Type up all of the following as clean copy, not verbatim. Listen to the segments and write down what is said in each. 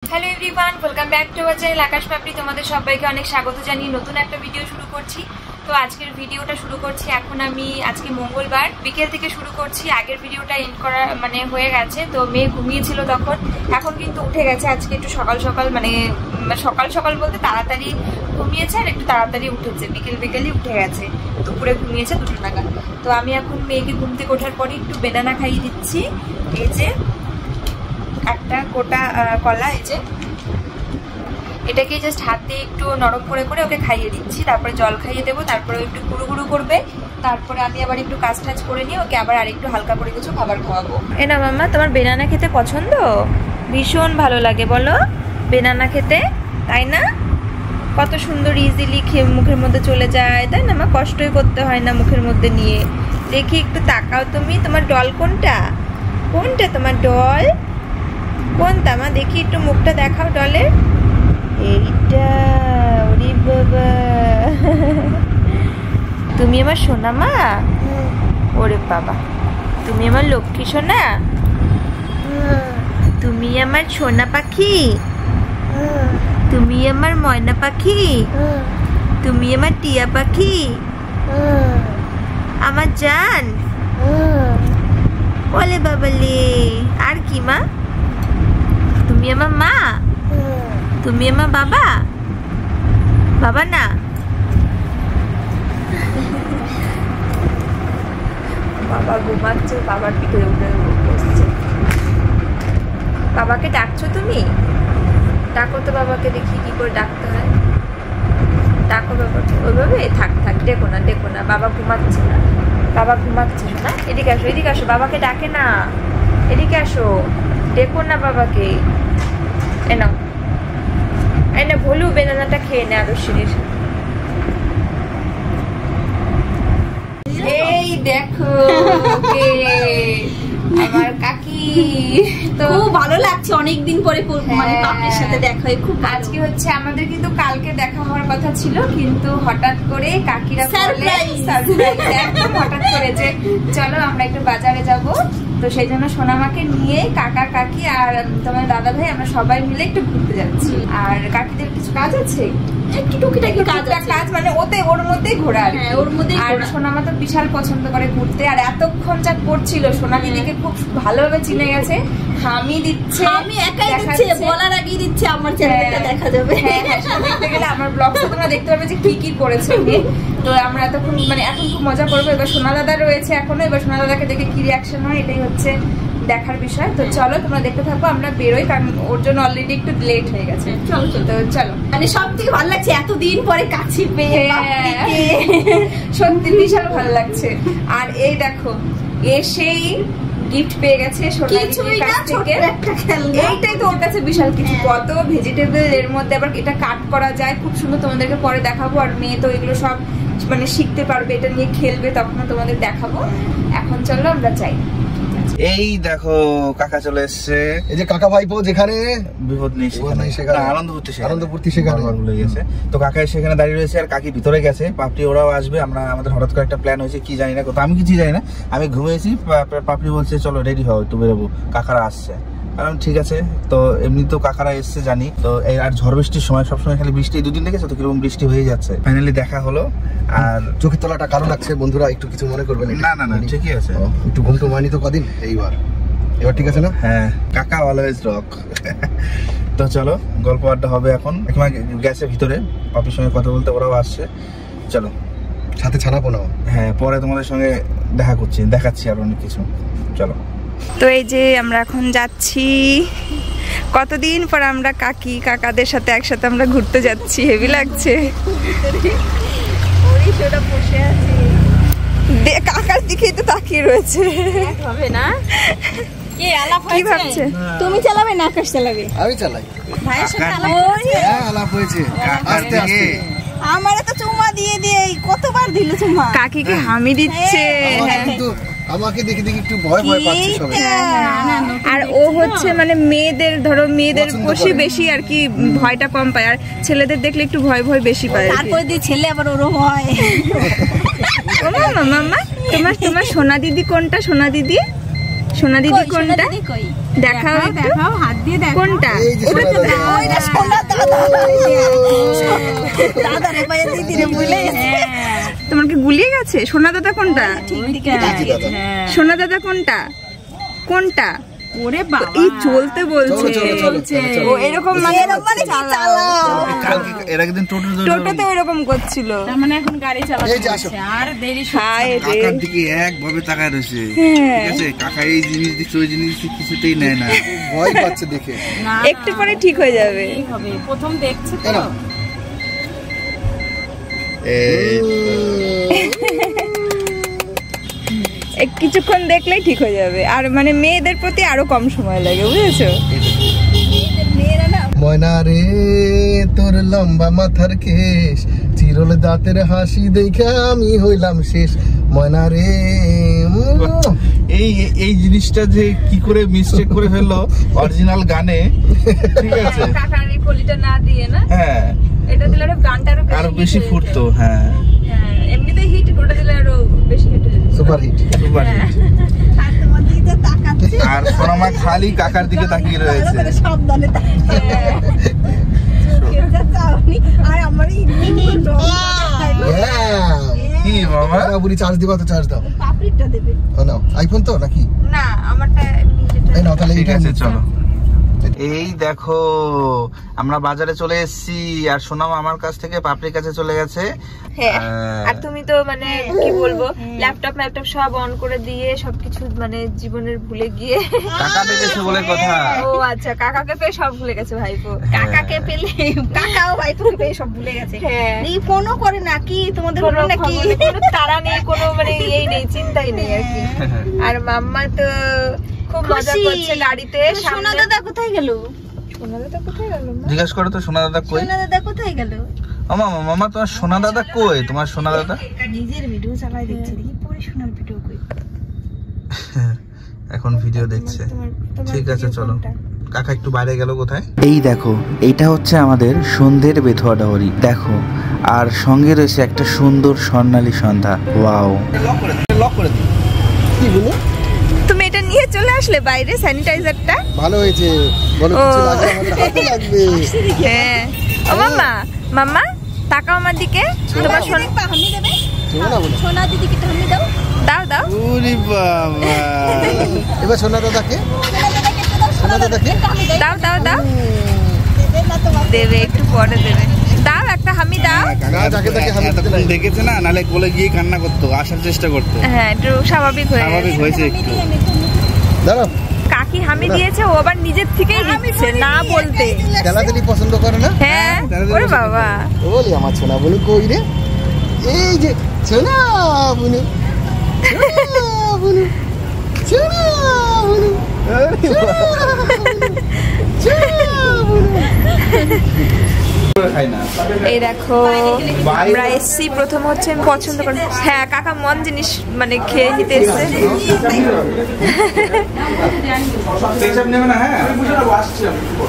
Hello everyone, welcome back to our channel Akash Papri. তোমাদের সবাইকে অনেক স্বাগত জানিয়ে নতুন একটা ভিডিও শুরু করছি। তো আজকের ভিডিওটা শুরু করছি আজকে মঙ্গলবার বিকেল থেকে শুরু করছি। আগের ভিডিওটা এন্ড করা হয়ে গেছে। তো মেয়ে ঘুমিয়েছিল তখন, এখন কিন্তু উঠে গেছে। আজকে একটু সকাল সকাল বলতে তাড়াতাড়ি ঘুমিয়েছে আর একটু তাড়াতাড়ি উঠেছে। বিকেলই উঠে গেছে, দুপুরে ঘুমিয়েছে 2টা নাগাদ। তো আমি এখন মেয়েকে ঘুম থেকে ওঠার পরে একটু বেদানা খাইয়ে দিচ্ছি। এই যে একটা গোটা কলা, এই যে এটাকে জাস্ট হাতে একটু নরম করে ওকে খাইয়ে দিচ্ছি। তারপরে জল খাইয়ে দেবো, তারপরে একটু গুঁড়ো গুঁড়ো করবে। তারপরে আমি আবার একটু কাজ টাজ করে নিয়ে ওকে আবার আরেকটু হালকা করে কিছু খাবার খাওয়াবো। এ না মাম্মা, তোমার বেনানা খেতে পছন্দ? ভীষণ ভালো লাগে বলো বেনানা খেতে, তাই না? কত সুন্দর ইজিলি মুখের মধ্যে চলে যায়, তাই না? আমার কষ্টই করতে হয় না মুখের মধ্যে নিয়ে। দেখি একটু তাকাও তুমি, তোমার ডল কোনটা তোমার ডল কোনটা মা? দেখি একটু মুখটা দেখাও ডলের। এইটা, ওরে বাবা, তুমি আমার সোনা মা? ওরে বাবা, তুমি আমার লক্ষ্মী সোনা, তুমি আমার সোনা পাখি, তুমি আমার ময়না পাখি, তুমি আমার টিয়া পাখি, আমার জান। ওলে বাবালে, আর কি মা? তুমি আমার মা, তুমি আমার বাবা না? বাবা ঘুমাচ্ছে, বাবার পিঠে উঠে বসছে। বাবাকে ডাকছো তুমি? ডাকো তো বাবাকে, দেখি কি করে ডাকতে হয়। ডাকো বাবাকে ওইভাবে। থাক ডেকো না, বাবা ঘুমাচ্ছে না, বাবা ঘুমাচ্ছে না। এদিকে আসো, বাবাকে ডাকে না, এদিকে আসো, ডেকো না বাবাকে। এনা ভুলু বেদানাটা খেয়ে নে আদর্শিনীর। এই দেখো আমার কাকি। তো খুব ভালো লাগছে, অনেকদিন পরে পাপড়ির সাথে দেখা হয়। খুব আজকে হচ্ছে আমাদের কিন্তু কালকে দেখা হওয়ার কথা ছিল, কিন্তু হঠাৎ করে কাকিরা একদম হঠাৎ করে যে চলো আমরা একটু বাজারে যাব। তো সেই জন্য সোনামাকে নিয়ে কাকা কাকি আর তোমার দাদা ভাই আমরা সবাই মিলে একটু ঘুরতে যাচ্ছি। আর কাকিদের কিছু কাজ আছে, একটু টুকিটাকি কাজ ওর মধ্যেই ঘোরা। আর সোনামা তো বিশাল পছন্দ করে ঘুরতে। আর এতক্ষণ যা করছিল, সোনা দিদিকে খুব ভালোভাবে চিনে গেছে, হামি দিচ্ছে, আমি একাই দিচ্ছে, বলার আগেই দিচ্ছে। আমার চ্যানেলটা দেখা যাবে, দেখতে গেলে আমার ব্লগটা তোমরা দেখতে পারবে যে কি করেছে। তো আমরা এতক্ষণ এখন খুব মজা করবো। এবার সোনা দাদা রয়েছে এখনো, এবার সোনা দাদাকে দেখে কি রিয়াকশন হয় এটাই হচ্ছে দেখার বিষয়। তো চলো তোমরা দেখতে থাকো, আমরা বেরোই, কারণ ওর জন্য অলরেডি একটু লেট হয়ে গেছে। চলো সব থেকে ভালো লাগছে এতদিন পরে কাছে পেয়ে, সত্যি ভীষণ ভালো লাগছে। আর এই দেখো এসেই গিফট পেয়ে গেছে এইটাই তো ওর কাছে বিশাল কিছু। কত ভেজিটেবল এর মধ্যে, আবার এটা কাট করা যায় খুব সুন্দর, তোমাদেরকে পরে দেখাবো। আর মেয়ে তো এগুলো সব শিখতে পারবে, এটা নিয়ে খেলবে, তখন তোমাদের দেখাবো। এখন চলো আমরা যাই। এই দেখো কাকা চলে এসছে। এই যে কাকা ভাইপো, যেখানে বিপদ নেই সেখানে, আনন্দপূর্তি সেখানে ভুলে গেছে। তো কাকা সেখানে দাঁড়িয়ে রয়েছে, আর কাকি ভিতরে গেছে। পাপড়ি ওরাও আসবে। আমাদের হঠাৎ করে একটা প্ল্যান হয়েছে, কি জানি না, আমি কিছু জানি না। আমি ঘুমিয়েছি, পাপড়ি বলছে চলো রেডি হও, একটু বেরোবো, কাকারা আসছে। কারণ ঠিক আছে, তো এমনি তো কাকারা এসছে জানি। তো এই আর ঝড় বৃষ্টির সময় সবসময় খালি বৃষ্টি, দুদিন দেখেছো তো কিরকম বৃষ্টি হয়ে যাচ্ছে। ফাইনালি দেখা হলো। আর চোখের তলাটা কালো লাগছে বন্ধুরা, একটু কিছু মনে করবেন না, ঠিকই আছে। একটু ঘুম হয়নি তো কদিন, এবার ঠিক আছে না? হ্যাঁ, কাকা অলওয়েজ রক। তো চলো গল্প আড্ডা হবে এখন গেছে ভিতরে, পাপির সঙ্গে কথা বলতে, ওরাও আসছে। চলো সাথে ছানাপো নাও। হ্যাঁ, পরে তোমাদের সঙ্গে দেখাচ্ছি আর অনেক কিছু। চলো। তো এই যে আমরা এখন যাচ্ছি, কতদিন পর আমরা কাকাদের সাথে একসাথে আমরা ঘুরতে যাচ্ছি, হেভি লাগছে। কাকার দিকেই তো তাকিয়ে রয়েছে, হবে না? কি ভাবছে? তুমি চালাবে না আকাশ চালাবে? আমি চালাই। ভাইয়ের সাথে আলাপ হয়েছে। আমারে তো চুমা দিয়ে কতবার দিল চুমা। কাকিকে হামি দিচ্ছে, আমাকে দেখে একটু ভয় পাচ্ছে সবাই। আর ও হচ্ছে মেয়েদের বেশি আর কি ভয়টা কম পায়, আর ছেলেদের দেখলে একটু ভয় বেশি পায়। তারপরে দিয়ে ছেলে আবার ওরম হয়। মামা তোমার সোনা দিদি কোনটা? সোনা দিদি সোনা দিদি কোনটা দেখাও, দেখাও হাত দিয়ে দেখো কোনটা? এই যে সোনা দাদা। ওইটা সোনা দাদা দাদা রে ভাই দিদি রে ভুলে গেছে তোমার কি গুলিয়ে গেছে? সোনা দাদা কোনটা? ঠিক দিকে সোনা দাদা কোনটা? কোনটা? ওরে বাবা এই চলতে বলছে। ও এরকম মানে চালাও কালকে এর আগের দিন টোটোতে এরকম করছিল। তার মানে এখন গাড়ি এই যে চালাচ্ছে আসো। আর দেরি হায় রে। কাকার দিকে একভাবে তাকায় রয়েছে, হ্যাঁ। ঠিক আছে? কাকা এই জিনিস দিচ্ছে ওই জিনিস দিচ্ছে, কিছুতেই নেয় না। ভয় পাচ্ছে দেখে। না একটু পরে ঠিক হয়ে যাবে। কি হবে প্রথম দেখছে তো কেন? কিছুক্ষণ দেখলেই ঠিক হয়ে যাবে। আর মানে মেয়েদের প্রতি আরো কম সময় লাগে, বুঝেছো? মেয়েরা না ময়না রে তোর লম্বা মাথার কেশ, চিরল দাঁতের হাসি দেখে আমি হইলাম শেষ। ময়না রে এই এই জিনিসটা যে কি করে মিস্টেক করে ফেললো অরিজিনাল গানে, ঠিক আছে? কাকার এই কলিটা না দিয়ে না, হ্যাঁ, এটা দিলে আরো গানটা আরো বেশি ফুটতো। হ্যাঁ, এমনিতেই হিট, ওটা দিলে আরো বেশি হিট হয়ে যেত। Super hit. Super hit. আর তোমার দিকে তাকাচ্ছে আর সোনামা খালি কাকার দিকে তাকিয়ে রয়েছে। সাবধানে তাকাচ্ছি আর আমার কি মামা? বুড়ি চার্জ দিবা তো চার্জ দাও। পাপড়িটা দেবে ও নাও আইফোন তো নাকি? না আমারটা এই নাও তাহলে ঠিক এইটা আছে, নিচ্ছি। চলো। এই দেখো আমরা বাজারে চলে এসেছি, আর সোনাম আমার কাছ থেকে পাপড়ির কাছে চলে গেছে। হ্যাঁ, আর তুমি তো মানে কি বলবো, ল্যাপটপ সব অন করে দিয়ে সবকিছু মানে জীবনের ভুলে গিয়ে কাকা দেখেছে বলে কথা। ও আচ্ছা, কাকাকে পেয়ে সব ভুলে গেছে ভাইপো। কাকাকে পেলে কাকাও ভাইপোকে পেয়ে সব ভুলে গেছে হ্যাঁ, এই ফোনও করে নাকি তোমাদের কোনো বলো নাকি খবর নেই, কোনো তাড়া নেই, কোনো মানে এই নেই, চিন্তাই নেই আর কি। আর মাম্মা তো খুব মজা খুশি। করছে গাড়িতে। সোনা দাদা কোথায় গেল? সোনা দাদা কোথায় গেল? জিজ্ঞাসা করো তো সোনা দাদা কই? সোনা দাদা কোথায় গেল? ও মামা, মামা তোমার সোনা দাদা কই? তোমার সোনা দাদা নিজের ভিডিও চালাই দেখছে, দেখি পরে সোনার ভিডিও কই। এখন ভিডিও দেখছে। ঠিক আছে, চলো। কাকা একটু বাইরে গেল কোথায়? এই দেখো, এইটা হচ্ছে আমাদের সন্ধ্যের বেথুয়া ডাওরি। দেখো, আর সঙ্গে রয়েছে একটা সুন্দর স্বর্ণালী সন্ধ্যা। ওয়াও, লক করে দিই। কি বলো? তুমি এটা নিয়ে চলে আসলে বাইরে, স্যানিটাইজারটা। ভালো হয়েছে, বলো ও। কিছু লাগবে আমাদের হাতে লাগবে। হ্যাঁ, ও মাম্মা, মাম্মা তাকাও আমার দিকে। তোমার সোনা হামি দেবে শোনো না বলো। সোনা দিদিকে একটু হামি দাও। দাও দাও। ওরে বাবা, এবার সোনা দাদাকে, সোনা দাদাকে দাও দাও দাও। দেবে না তোমার দেবে, একটু পরে দেবে। দাও একটা হামি দাও। না, যাকে তাকে হামি দিতে নাই। দেখেছে না, নালে কোলে গিয়ে কান্না করতো, আসার চেষ্টা করতো। হ্যাঁ, একটু স্বাভাবিক হয়ে স্বাভাবিক গেছে। হয়েছে একটু। দাঁড়াও, কাকি হামি দিয়েছে, ও আবার নিজের থেকেই দিচ্ছে না বলতে। খেলাধুলি পছন্দ করে না? হ্যাঁ, ওরে বাবা। ও বলি আমার সোনা বনু কই রে? এই যে সোনা বনু, সোনা বনু, সোনা বনু, সোনা বনু। খাই না। এই দেখো আমরা এসছি, প্রথম হচ্ছে আমি পছন্দ করি। হ্যাঁ, কাকা মন জিনিস মানে খেয়ে নিতে এসছে। এইসব নেবে না? হ্যাঁ,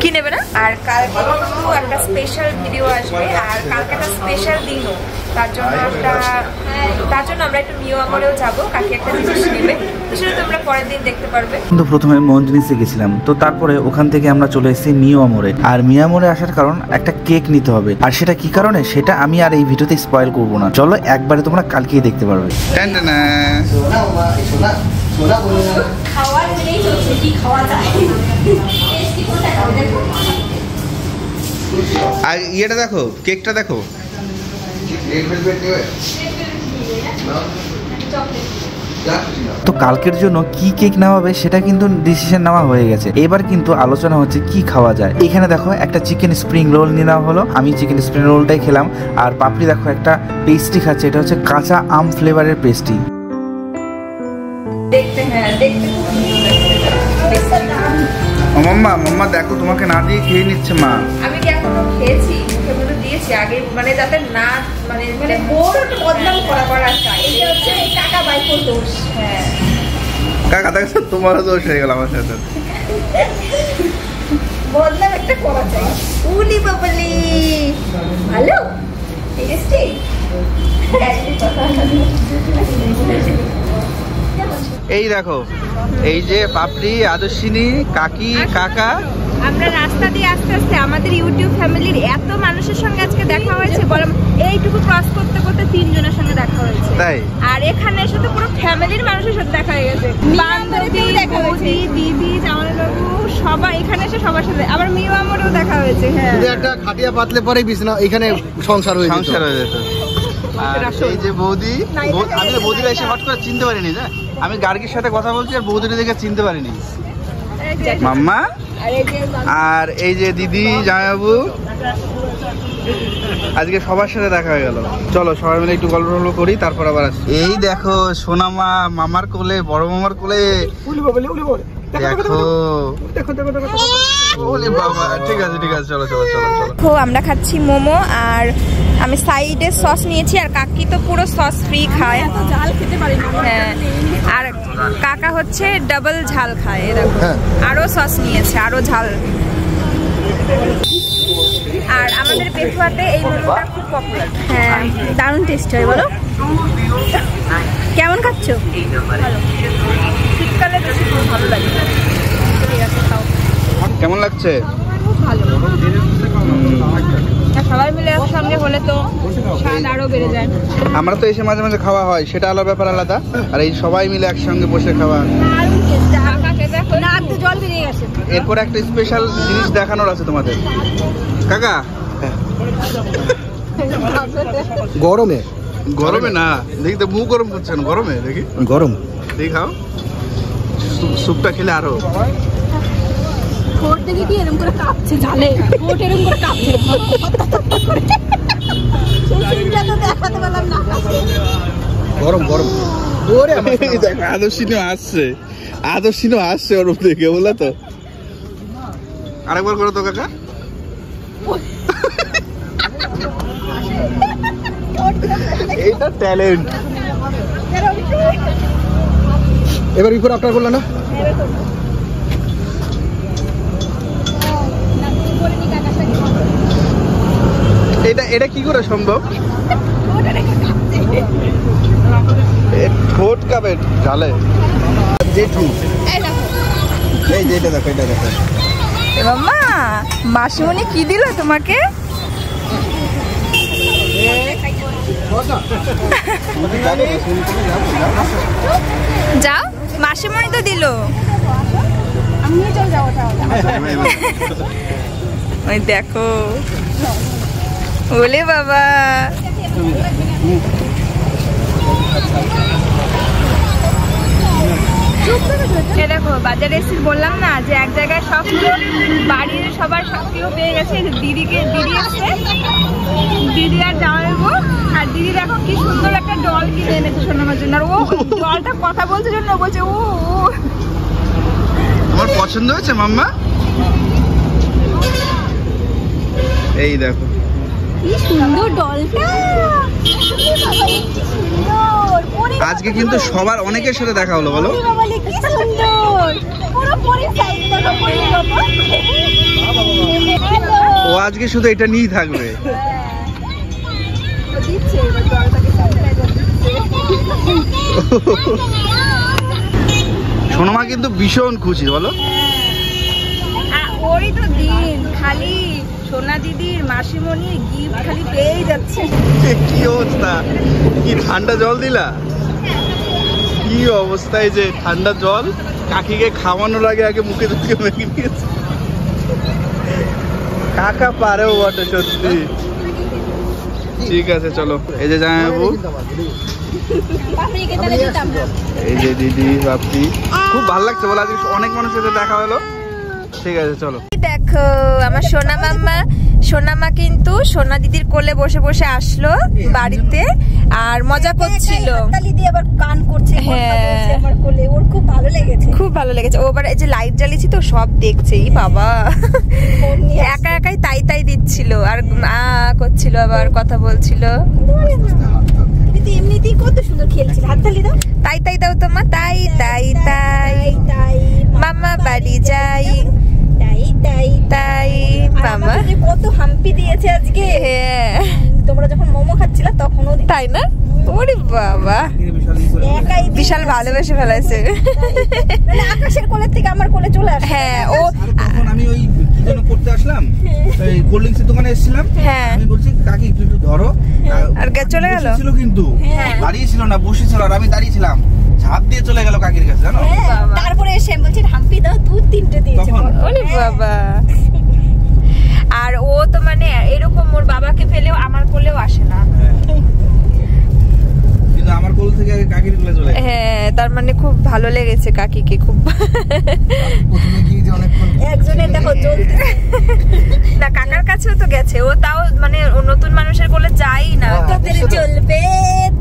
কি নেবে না? আর কালকে কিন্তু একটা স্পেশাল ভিডিও আসবে, আর কালকে একটা স্পেশাল দিনও। তার জন্য আমরা একটু মিও আমলেও যাবো, কাকি একটা জিনিস নেবে, তো সেটা তোমরা পরের দিন দেখতে পারবে। কিন্তু প্রথমে মঞ্জনিসে গেছিলাম, তো তারপরে ওখান থেকে আমরা চলে এসেছি মিয়ামোড়ে। আর মিয়ামোড়ে আসার কারণ একটা কেক নিতে হবে, আর সেটা কি কারণে সেটা আমি আর এই ভিডিওতে স্পয়েল করবো না। চলো একবারে তোমরা কালকেই দেখতে পারবে। টানটানা। সোনা মা, সোনা, সোনা বনু। খাওয়ার দিলেই চলছে, কি খাওয়া যায় টেস্টি কোনটা খাবে দেখো। আর ইয়েটা দেখো, কেকটা দেখো। রেড ভেলভেট নেবে? তো কালকের জন্য কি কেক নেওয়া হবে সেটা কিন্তু ডিসিশন নেওয়া হয়ে গেছে। এবার কিন্তু আলোচনা হচ্ছে কি খাওয়া যায়। এখানে দেখো একটা চিকেন স্প্রিং রোল নিয়ে নেওয়া হলো, আমি চিকেন স্প্রিং রোলটাই খেলাম। আর পাপড়ি দেখো একটা পেস্ট্রি খাচ্ছে, এটা হচ্ছে কাঁচা আম ফ্লেভারের পেস্ট্রি। দেখতে, হ্যাঁ দেখতে খুব সুন্দর লাগছে। মাম্মা, মাম্মা দেখো তোমাকে না দিয়ে খেয়ে নিচ্ছে মা। আমি কি এখনো খেয়েছি, মুখে মুখে দিয়েছি আগে, মানে যাতে না মানে ওর একটু বদনাম করা চাই। এটা হচ্ছে টাকা বাইকোর দোষ। হ্যাঁ, কাকা দেখো তোমারও দোষ হয়ে গেল আমার সাথে। বদনাম একটা করা চাই। উলি বাবলি ভালো টেস্টি। এই দেখো, এই যে পাপড়ি, আদর্শিনী, কাকি, কাকা। আমরা রাস্তা দিয়ে আস্তে আস্তে আমাদের ইউটিউব ফ্যামিলির এত মানুষের সঙ্গে আজকে দেখা হয়েছে, বরং এইটুকু ক্রস করতে করতে 3 জনের সঙ্গে দেখা হয়েছে। তাই? আর এখানে এসে তো পুরো ফ্যামিলির মানুষের সাথে দেখা হয়ে গেছে, বান্ধবী, বৌদি, দিদি, জামাইবাবু, সবাই এখানে এসে সবার সাথে। আবার মিউ আমারও দেখা হয়েছে। হ্যাঁ, একটা খাটিয়া পাতলে পরে বিছনা এখানে সংসার হয়ে যেত। আর এই যে বৌদি, আমি বৌদিরা এসে হট করে চিনতে পারিনি। না, আমি গার্গির সাথে কথা বলছি আর বৌদিরা দেখে চিনতে পারিনি। মাম্মা আর এই যে দিদি, জামাইবাবু, আজকে সবার সাথে দেখা হয়ে গেল। চলো সবাই মিলে একটু গল্প টল্প করি, তারপর আবার আসি। এই দেখো সোনামা মামার কোলে, বড় মামার কোলে। দেখো, ওলে বাবা। ঠিক আছে ঠিক আছে, চলো চলো চলো চলো। আমরা খাচ্ছি মোমো, আর আমি সাইডে সস নিয়েছি, আর কাকি তো পুরো সস ফ্রি খায়। ঝাল খেতে পারি না। হ্যাঁ, আর কাকা হচ্ছে ডাবল ঝাল খায়। এরকম আরো সস নিয়েছে, আরো ঝাল। আর আমাদের পেটুয়াতে এই মোমোটা খুব পপুলার। হ্যাঁ, দারুণ টেস্ট হয়। বলো কেমন খাচ্ছ? ভালো, শীতকালে বেশি ভালো লাগে। ঠিক আছে, খাও। কেমন লাগছে? ভালো। সবাই মিলে একসঙ্গে হলে তো স্বাদ আরো বেড়ে যায়। আমরা তো এসে মাঝে মাঝে খাওয়া হয়, সেটা আলাদা ব্যাপার, আলাদা। আর এই সবাই মিলে একসঙ্গে বসে খাওয়া। জল বেরিয়ে গেছে। এরপর একটা স্পেশাল জিনিস দেখানোর আছে তোমাদের। কাকা, গরমে গরমে না, দেখি তো মুখ গরম করছেন। গরমে দেখি, গরম দেখি খাও। স্যুপটা খেলে আরো। ঠোঁট দেখে কি এরকম করে কাঁপছে, ঝালে ঠোঁট এরকম করে কাঁপছে। গরম গরম। আদর্শিনও আসছে, আদর্শিনও আসছে ওর দেখে, বললো তো। আরেকবার করো তো কাকা। এইটা ট্যালেন্ট। এবার বিপর আপনার বললো না। এটা এটা কি করে সম্ভব? ঠোঁট কাঁপে ঝালে। জেঠু, এই যে এটা দেখো, এটা দেখো। মাম্মা, মাসিমণি কি দিল তোমাকে? যাও, মাসিমণি তো দিল। ওই দেখো, ওলে বাবা। এ দেখো, বাজারে এসে বললাম না যে এক জায়গায় সব বাড়ির সবার সবকিছু পেয়ে গেছে। দিদিকে, দিদি এসছে, দিদি আর জামাইবাবু। আর দিদি দেখো কি সুন্দর একটা ডল কিনে এনেছে সোনামার জন্য। আর ও ডলটা কথা বলছে জন্য বলছে ও আমার পছন্দ হয়েছে মাম্মা। এই দেখো কি সুন্দর ডলটা। আজকে কিন্তু সবার অনেকের সাথে দেখা হলো। বলো কি সুন্দর, পুরো ও আজকে শুধু এটা নিয়েই থাকবে। সোনামা কিন্তু ভীষণ খুশি। বলো, ওরই তো দিন, খালি সোনা দিদির, মাসিমণির গিফট খালি পেয়েই যাচ্ছে। কি অবস্থা! কি ঠান্ডা জল দিলা, কি অবস্থায় যে ঠান্ডা জল কাকিকে খাওয়ানোর আগে আগে মুখে ঢুকে মেখে নিয়েছে। কাকা পারেও বটে সত্যি। ঠিক আছে চলো। এই যে জামাইবাবু, এই যে দিদি, বাপি, খুব ভালো লাগছে। বলে আজকে অনেক মানুষের সাথে দেখা হলো। ঠিক আছে চলো। দেখো আমার সোনা মাম্মা, সোনামা কিন্তু সোনা দিদির কোলে বসে বসে আসলো বাড়িতে, আর মজা করছিল। আবার গান করছে, হ্যাঁ, আমার কোলে। ওর খুব ভালো লেগেছে, খুব ভালো লেগেছে। ও আবার এই যে লাইট জ্বালিয়েছি তো সব দেখছে। এই বাবা, একা একাই তাই তাই দিচ্ছিল, আর করছিল, আবার কথা বলছিল। এমনিতেই কত সুন্দর খেলছিল। হাততালি দাও। তাই তাই দাও তোমা, তাই তাই তাই তাই মামা বাড়ি যাই। তাই তাই তাই আর মামা আমাকে যে কত হাম্পি দিয়েছে আজকে। হ্যাঁ তোমরা যখন মোমো খাচ্ছিলা তখনও তাই না? ওরে বাবা, একাই বিশাল ভালোবেসে ফেলাইছে। মানে আকাশের কোলের থেকে আমার কোলে চলে আসে। হ্যাঁ ও তখন আমি ওই কি যেন করতে আসলাম, এই কোল্ড ড্রিঙ্কসের দোকানে এসেছিলাম, হ্যাঁ আমি বলছি কাকি একটু ধরো, আর চলে গেল। ছিল কিন্তু দাঁড়িয়ে ছিল না, বসেছিল, আর আমি দাঁড়িয়েছিলাম, ঝাঁপ দিয়ে চলে গেল কাকির কাছে, জানো। তারপরে এসে বলছি হাম্পি দাও, 2-3টে দিয়েছে। ওরে বাবা, আর ও তো মানে এরকম ওর বাবাকে ফেলেও আমার কোলেও আসে না। কিন্তু আমার কোল থেকে আগে কাকির কোলে চলে গেল। হ্যাঁ, তার মানে খুব ভালো লেগেছে কাকিকে খুব। প্রথমে গিয়ে যে অনেকক্ষণ একজনের দেখো চলতে না, কাকার কাছেও তো গেছে ও, তাও মানে ও নতুন মানুষের কোলে যাই না। তোদের চলবে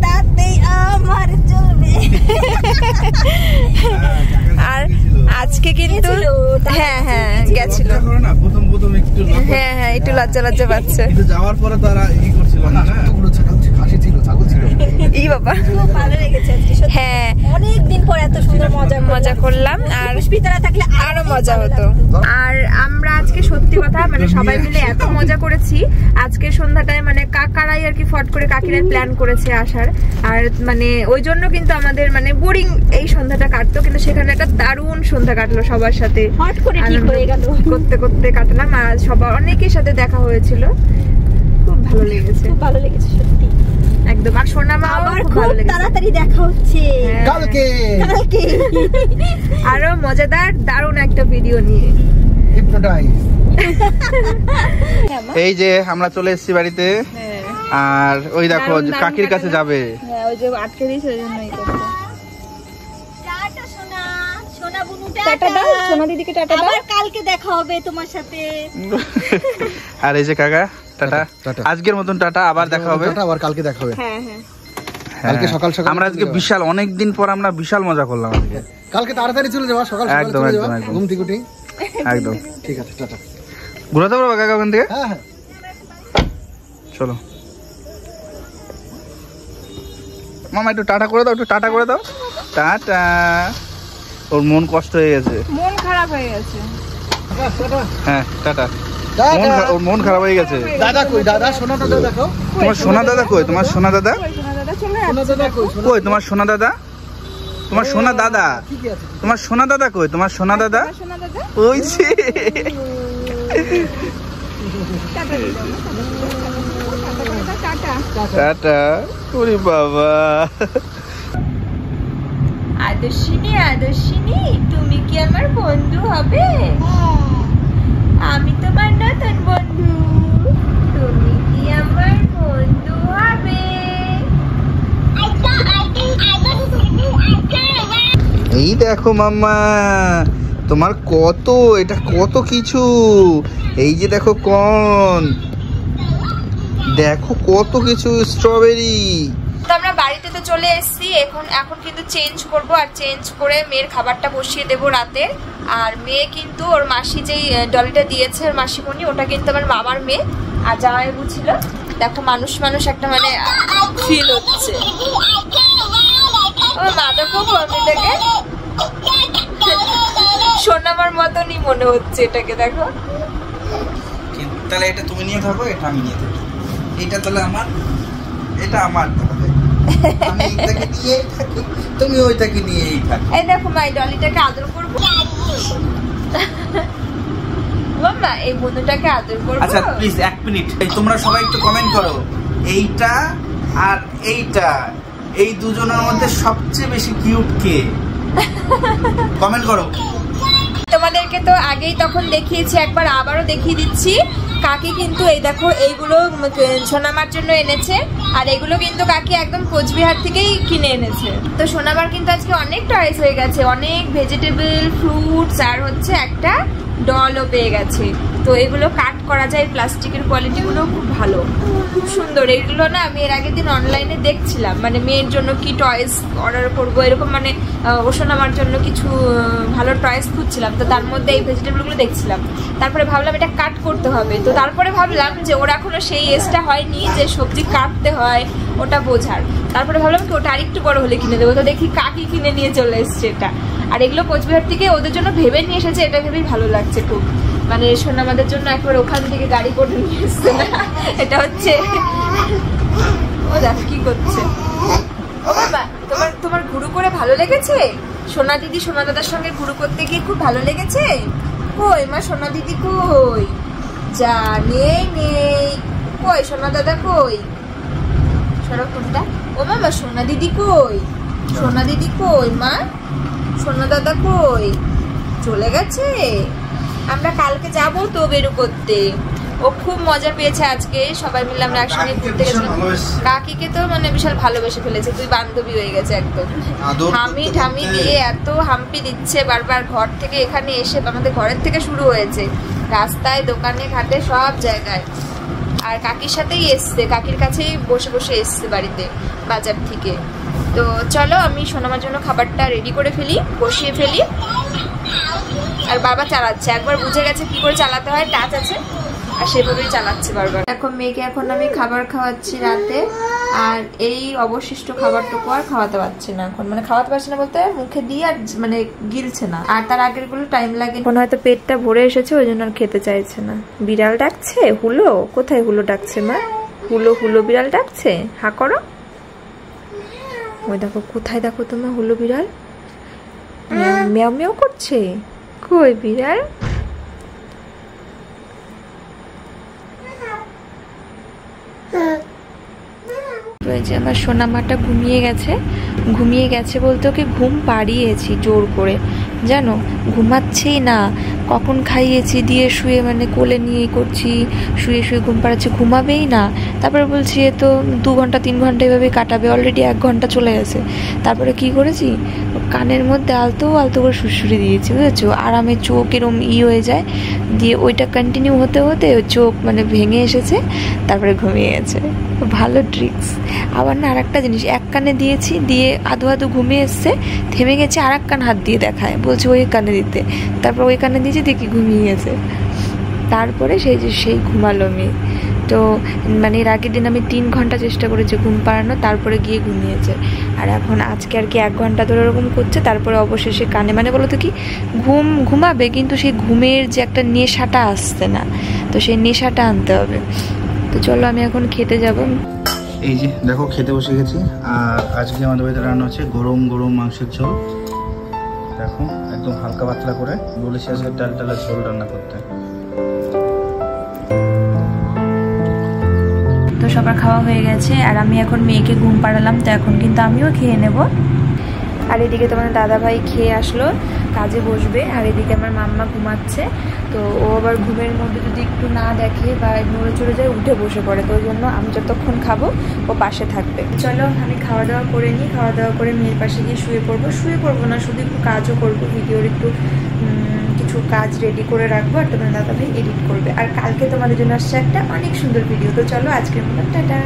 তাতেই আমার চলবে। আর আজকে কিন্তু হ্যাঁ হ্যাঁ গেছিল। লজ্জা করে না, প্রথম একটু লজ্জা, হ্যাঁ হ্যাঁ একটু লজ্জা লজ্জা পাচ্ছে। কিন্তু যাওয়ার পরে তো আর ই করছিল না। কতগুলো খাসি ছিল, ছাগল ছিল। ই বাবা, খুব ভালো লেগেছে আজকে সত্যি। হ্যাঁ অনেক দিন পর এত সুন্দর মজা করলাম, আর পুষ্পিতারা থাকলে আরো মজা হতো। আর আমরা আজকে সত্যি কথা মানে সবাই মিলে এত মজা করেছি আজকে সন্ধ্যাটায়, মানে কাকারাই আর কি ফট করে কাকিরাই প্ল্যান করেছে আসার, আর মানে ওই জন্য কিন্তু আমাদের মানে বোরিং এই সন্ধ্যাটা কাটতো, কিন্তু সেখানে একটা দারুণ সন্ধ্যা কাটলো সবার সাথে, হট করে ঠিক হয়ে গেল। করতে করতে কাটলাম, আর সবার অনেকের সাথে দেখা হয়েছিল, খুব ভালো লেগেছে, খুব ভালো লেগেছে সত্যি একদম। আর সোনা মা আবার খুব খুব ভালো লেগেছে, তাড়াতাড়ি দেখা হচ্ছে হ্যাঁ। কালকে আরো মজাদার দারুণ একটা ভিডিও নিয়ে। হিপনোটাইজ। এই যে আমরা চলে এসেছি বাড়িতে, আর ওই দেখো কাকির কাছে যাবে। হ্যাঁ, ওই যে আটকে দিয়েছে ওই জন্যই করছে। টাটা সোনা, সোনা বুনু টাটা দাও, সোনা দিদিকে টাটা দাও। আবার কালকে দেখা হবে তোমার সাথে। আর এই যে কাকা, টাটা। টাটা। আজকের মতন টাটা, আবার দেখা হবে। টাটা, আবার কালকে দেখা হবে। হ্যাঁ হ্যাঁ কালকে সকাল সকাল আমরা আজকে বিশাল অনেক দিন পর আমরা বিশাল মজা করলাম আজকে। কালকে তাড়াতাড়ি চলে যাওয়া, সকাল সকাল একদম, চলে যাওয়া, একদম, একদম। ঘুম থেকে উঠে। একদম ঠিক আছে, টাটা। ঘুরাতে পারবো কাকা ওখান থেকে? হ্যাঁ হ্যাঁ। চলো মামা, একটু টাটা করে দাও, একটু টাটা করে দাও। টাটা। ওর মন কষ্ট হয়ে গেছে, মন খারাপ হয়ে গেছে। হ্যাঁ টাটা। টাটা। ওর মন খারাপ হয়ে গেছে। দাদা কই? দাদা, সোনা দাদা দেখো। তোমার সোনা দাদা কই? তোমার সোনা দাদা সোনা দাদা চলে সোনা দাদা কই? সোনা কই? তোমার সোনা দাদা, তোমার সোনা দাদা, ঠিকই আছে। তোমার সোনা দাদা কই? তোমার সোনা দাদা সোনা দাদা ওই যে। টাটা। ওরে বাবা, আদর্শিনী, আদর্শিনী তুমি কি আমার বন্ধু হবে? আমি তোমার নতুন বন্ধু, তুমি কি আমার বন্ধু হবে? এই দেখো মাম্মা, তোমার কত, এটা কত কিছু। এই যে দেখো কর্ন, দেখো কত কিছু, স্ট্রবেরি। তো আমরা বাড়িতে তো চলে এসেছি, এখন কিন্তু চেঞ্জ করব, আর চেঞ্জ করে মেয়ের খাবারটা বসিয়ে দেবো রাতে। আর মেয়ে কিন্তু ওর মাসি যেই ডলিটা দিয়েছে, ওর মাসিমণি, ওটা কিন্তু আমার মামার মেয়ে। আর জামাইবাবু ছিল, দেখো মানুষ একটা মানে ফিল হচ্ছে। ও মা দেখো এটাকে সোনামার মতনই মনে হচ্ছে, এটাকে দেখো। তাহলে এটা তুমি নিয়ে থাকো, এটা আমি নিয়ে থাকি। এটা তাহলে আমার, এটা আমার, তাহলে আমি এইটাকে নিয়েই থাকি, তুমি ওইটাকে নিয়েই থাকো। এই দেখো মা, এই ডলিটাকে আদর করবো। মাম্মা, এই বন্ধুটাকে আদর করবো। আচ্ছা প্লিজ 1 মিনিট, তোমরা সবাই একটু কমেন্ট করো, এইটা আর এইটা, এই দুজনের মধ্যে সবচেয়ে বেশি কিউট কে? কমেন্ট করো। তোমাদেরকে তো আগেই তখন দেখিয়েছি একবার, আবারও দেখিয়ে দিচ্ছি। কাকি কিন্তু এই দেখো এইগুলো সোনামার জন্য এনেছে, আর এগুলো কিন্তু কাকি একদম কোচবিহার থেকেই কিনে এনেছে। তো সোনামার কিন্তু আজকে অনেক টয়েস হয়ে গেছে, অনেক ভেজিটেবল, ফ্রুটস, আর হচ্ছে একটা ডলও পেয়ে গেছে। তো এগুলো কাট করা যায়, প্লাস্টিকের কোয়ালিটিগুলো খুব ভালো, খুব সুন্দর। এগুলো না আমি এর আগের দিন অনলাইনে দেখছিলাম, মানে মেয়ের জন্য কি টয়েস অর্ডার করবো এরকম, মানে ওশোনামার জন্য কিছু ভালো টয়েস খুঁজছিলাম, তো তার মধ্যে এই ভেজিটেবলগুলো দেখছিলাম। তারপরে ভাবলাম এটা কাট করতে হবে, তো তারপরে ভাবলাম যে ওর এখনো সেই এজটা হয়নি যে সবজি কাটতে হয় ওটা বোঝার। তারপরে ভাবলাম কি ওটা আরেকটু বড় হলে কিনে দেবো, তো দেখি কাকি কিনে নিয়ে চলে এসছে এটা। আর এগুলো কোচবিহার থেকে ওদের জন্য ভেবে নিয়ে এসেছে, এটা ভেবেই ভালো লাগছে খুব। মানে সোনা আমাদের জন্য একবার ওখান থেকে গাড়ি করে নিয়ে এসছে না, এটা হচ্ছে ও দেখো কি করছে। ও বাবা, তোমার ঘুরু করে ভালো লেগেছে? সোনা দিদি সোনা দাদার সঙ্গে ঘুরু করতে গিয়ে খুব ভালো লেগেছে? কই মা সোনা দিদি কই? যা নেই কই সোনা দাদা কই? সরো কোনটা? ও মামা সোনা দিদি কই? সোনা দিদি কই মা? সোনা দাদা কই? চলে গেছে? আমরা কালকে যাবো তো বেরু করতে। ও খুব মজা পেয়েছে আজকে, সবাই মিলে আমরা একসঙ্গে ঘুরতে গেছিলাম। কাকিকে তো মানে বিশাল ভালোবেসে ফেলেছে, তুই বান্ধবী হয়ে গেছে একদম। হামি ঠামি দিয়ে এত হাম্পি দিচ্ছে বারবার, ঘর থেকে এখানে এসে, আমাদের ঘরের থেকে শুরু হয়েছে, রাস্তায় দোকানে ঘাটে সব জায়গায়। আর কাকির সাথেই এসছে, কাকির কাছেই বসে বসে এসছে বাড়িতে বাজার থেকে। তো চলো আমি সোনামার জন্য খাবারটা রেডি করে ফেলি, বসিয়ে ফেলি। আর বাবা চালাচ্ছে, একবার বুঝে গেছে কি করে চালাতে হয়, টাচ আছে, আর সেভাবেই চালাচ্ছে বারবার। এখন মেয়েকে এখন আমি খাবার খাওয়াচ্ছি রাতে, আর এই অবশিষ্ট খাবারটুকু আর খাওয়াতে পারছি না এখন, মানে খাওয়াতে পারছি না বলতে মুখে দিয়ে আর মানে গিলছে না, আর তার আগের গুলো টাইম লাগে। এখন হয়তো পেটটা ভরে এসেছে, ওই জন্য আর খেতে চাইছে না। বিড়াল ডাকছে, হুলো কোথায়? হুলো ডাকছে মা, হুলো হুলো বিড়াল ডাকছে, হা করো। ওই দেখো কোথায়, দেখো তোমার হুলো বিড়াল মেও মেও করছে। কই বিড়াল? আমার সোনামাটা ঘুমিয়ে গেছে বলতে ওকে ঘুম পাড়িয়েছি জোর করে, জানো ঘুমাচ্ছেই না। কখন খাইয়েছি দিয়ে শুয়ে মানে কোলে নিয়ে করছি, শুয়ে শুয়ে ঘুম পাড়াচ্ছে, ঘুমাবেই না। তারপরে বলছি এ তো 2 ঘন্টা 3 ঘন্টা এভাবে কাটাবে, অলরেডি 1 ঘন্টা চলে গেছে। তারপরে কি করেছি, কানের মধ্যে আলতো আলতো করে সুড়সুড়ি দিয়েছি, বুঝেছো? আরামে চোখ এরম হয়ে যায়, দিয়ে ওইটা কন্টিনিউ হতে হতে চোখ মানে ভেঙে এসেছে, তারপরে ঘুমিয়ে গেছে। ভালো ট্রিক্স। আবার না আরেকটা জিনিস, এক কানে দিয়েছি, দিয়ে আধো আধো ঘুমিয়ে এসছে, থেমে গেছে, আর এক কান হাত দিয়ে দেখায়, বলছে ওই কানে দিতে, তারপর ওই কানে দিয়েছি, দেখি ঘুমিয়ে গেছে। তারপরে সেই ঘুমালো মেয়ে। তো মানে এর আগের দিন আমি 3 ঘন্টা চেষ্টা করেছি ঘুম পাড়ানো, তারপরে গিয়ে ঘুমিয়েছে। আর এখন আজকে আর কি 1 ঘন্টা ধরে ওরকম করছে, তারপরে অবশেষে কানে মানে বলো তো কি ঘুমাবে, কিন্তু সেই ঘুমের যে একটা নেশাটা আসছে না, তো সেই নেশাটা আনতে হবে। তো চলো আমি এখন খেতে যাব। এই যে দেখো খেতে বসে গেছি, আর আজকে আমাদের বাড়িতে রান্না হচ্ছে গরম গরম মাংসের ঝোল। দেখো একদম হালকা পাতলা করে বলেছি আজকে ডাল ডালের ঝোল রান্না করতে। তো সবার খাওয়া হয়ে গেছে, আর আমি এখন মেয়েকে ঘুম পাড়ালাম, তো এখন কিন্তু আমিও খেয়ে নেব। আর এদিকে তোমার দাদা ভাই খেয়ে আসলো, কাজে বসবে, আর এদিকে আমার মাম্মা ঘুমাচ্ছে। তো ও আবার ঘুমের মধ্যে যদি একটু না দেখে বা নড়ে চড়ে যায়, উঠে বসে পড়ে, তো ওই জন্য আমি যতক্ষণ খাবো ও পাশে থাকবে। চলো আমি খাওয়া দাওয়া করে নিই, খাওয়া দাওয়া করে মেয়ের পাশে গিয়ে শুয়ে পড়বো না, শুধু একটু কাজও করবো, ভিডিওর একটু কিছু কাজ রেডি করে রাখবো, আর তোমার দাদা ভাই এডিট করবে। আর কালকে তোমাদের জন্য আসছে একটা অনেক সুন্দর ভিডিও। তো চলো আজকের মতো টাটা।